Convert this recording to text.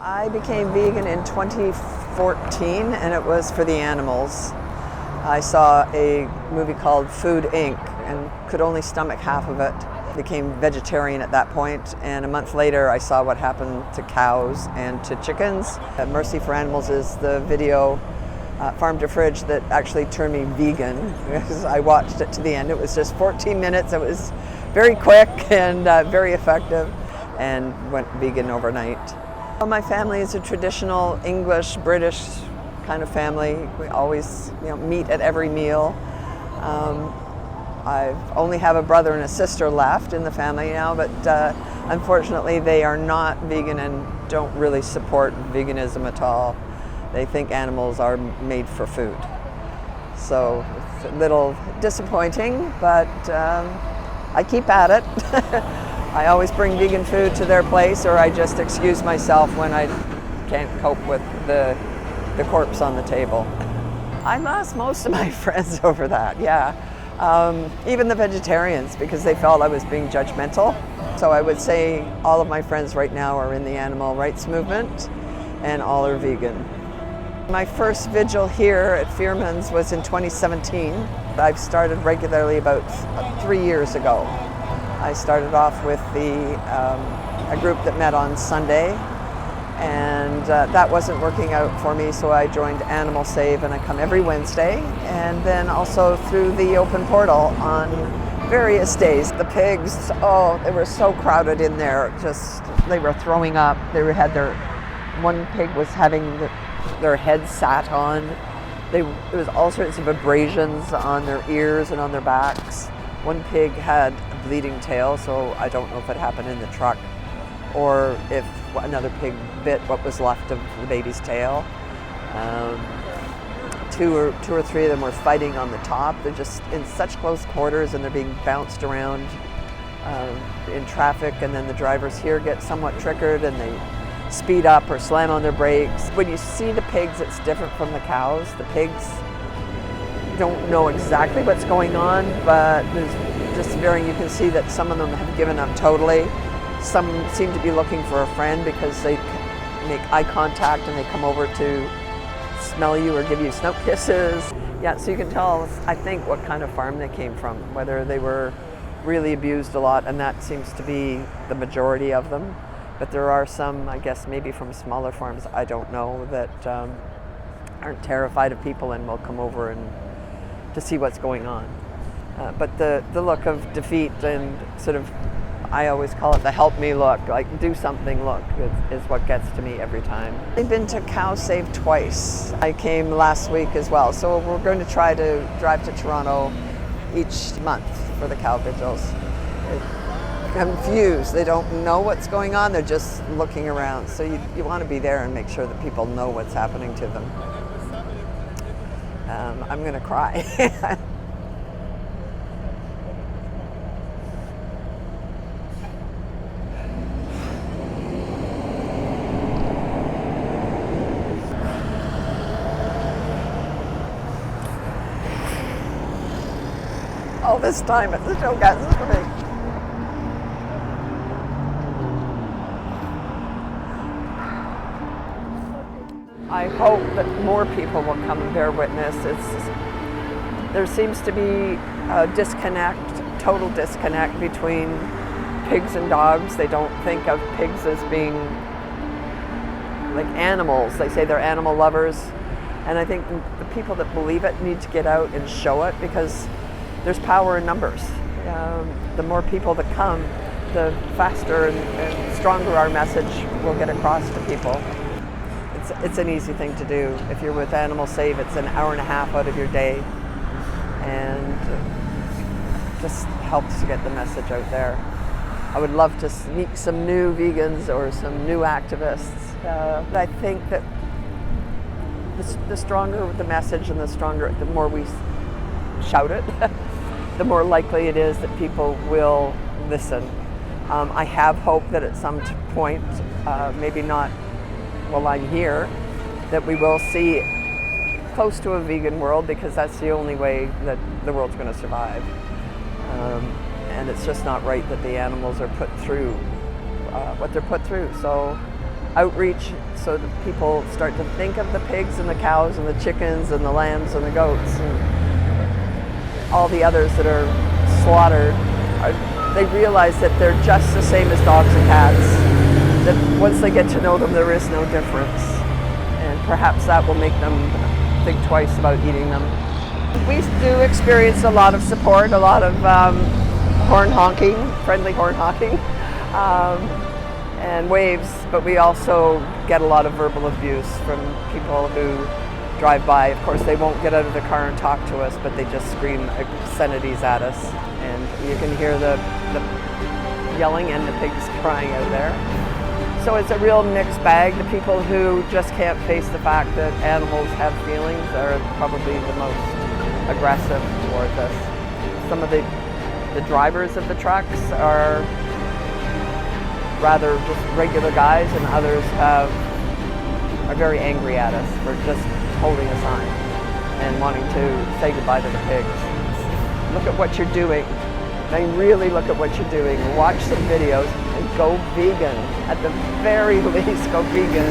I became vegan in 2014, and it was for the animals. I saw a movie called Food Inc. and could only stomach half of it. Became vegetarian at that point, and a month later I saw what happened to cows and to chickens. Mercy for Animals is the video, Farm to Fridge, that actually turned me vegan because I watched it to the end. It was just 14 minutes. It was very quick and very effective, and went vegan overnight. Well, my family is a traditional English, British kind of family. We always meet at every meal. I only have a brother and a sister left in the family now, but unfortunately they are not vegan and don't really support veganism at all. They think animals are made for food. So it's a little disappointing, but I keep at it. I always bring vegan food to their place, or I just excuse myself when I can't cope with the corpse on the table. I lost most of my friends over that, yeah. Even the vegetarians, because they felt I was being judgmental. So I would say all of my friends right now are in the animal rights movement, and all are vegan. My first vigil here at Fearman's was in 2017. I've started regularly about 3 years ago. I started off with a group that met on Sunday, and that wasn't working out for me, so I joined Animal Save, and I come every Wednesday, and then also through the open portal on various days. The pigs, oh, they were so crowded in there, just they were throwing up. One pig was having their head sat on. There was all sorts of abrasions on their ears and on their backs. One pig had a bleeding tail, so I don't know if it happened in the truck or if another pig bit what was left of the baby's tail. Two or three of them were fighting on the top. They're just in such close quarters, and they're being bounced around in traffic, and then the drivers here get somewhat triggered and they speed up or slam on their brakes. When you see the pigs, it's different from the cows. The pigs don't know exactly what's going on, but there's just varying. You can see that some of them have given up totally. Some seem to be looking for a friend because they make eye contact and they come over to smell you or give you snout kisses. Yeah, so you can tell, I think, what kind of farm they came from, whether they were really abused a lot, and that seems to be the majority of them. But there are some, I guess, maybe from smaller farms, I don't know, that aren't terrified of people and will come over and to see what's going on. But the look of defeat and sort of, I always call it the help me look, like do something look, is what gets to me every time. I've been to Cow Save twice. I came last week as well, so we're going to try to drive to Toronto each month for the cow vigils. They're confused, they don't know what's going on, they're just looking around. So you want to be there and make sure that people know what's happening to them. I'm going to cry. All this time it still gets to me. I hope that more people will come and bear witness. There seems to be a disconnect, total disconnect between pigs and dogs. They don't think of pigs as being like animals. They say they're animal lovers. And I think the people that believe it need to get out and show it, because there's power in numbers. The more people that come, the faster and stronger our message will get across to people. It's an easy thing to do. If you're with Animal Save, it's an hour and a half out of your day, and just helps to get the message out there. I would love to meet some new vegans or some new activists. I think that the stronger the message and the more we shout it, the more likely it is that people will listen. I have hope that at some point, maybe not while I'm here, that we will see close to a vegan world, because that's the only way that the world's going to survive. And it's just not right that the animals are put through what they're put through. So outreach so that people start to think of the pigs and the cows and the chickens and the lambs and the goats and all the others that are slaughtered. They realize that they're just the same as dogs and cats, that once they get to know them, there is no difference. And perhaps that will make them think twice about eating them. We do experience a lot of support, a lot of horn honking, friendly horn honking, and waves, but we also get a lot of verbal abuse from people who drive by. Of course, they won't get out of the car and talk to us, but they just scream obscenities at us. And you can hear the yelling and the pigs crying out there. So it's a real mixed bag. The people who just can't face the fact that animals have feelings are probably the most aggressive towards us. Some of the drivers of the trucks are rather just regular guys, and others are very angry at us for just holding a sign and wanting to say goodbye to the pigs. Look at what you're doing. I mean, really look at what you're doing. Watch some videos and go vegan. At the very least, go vegan.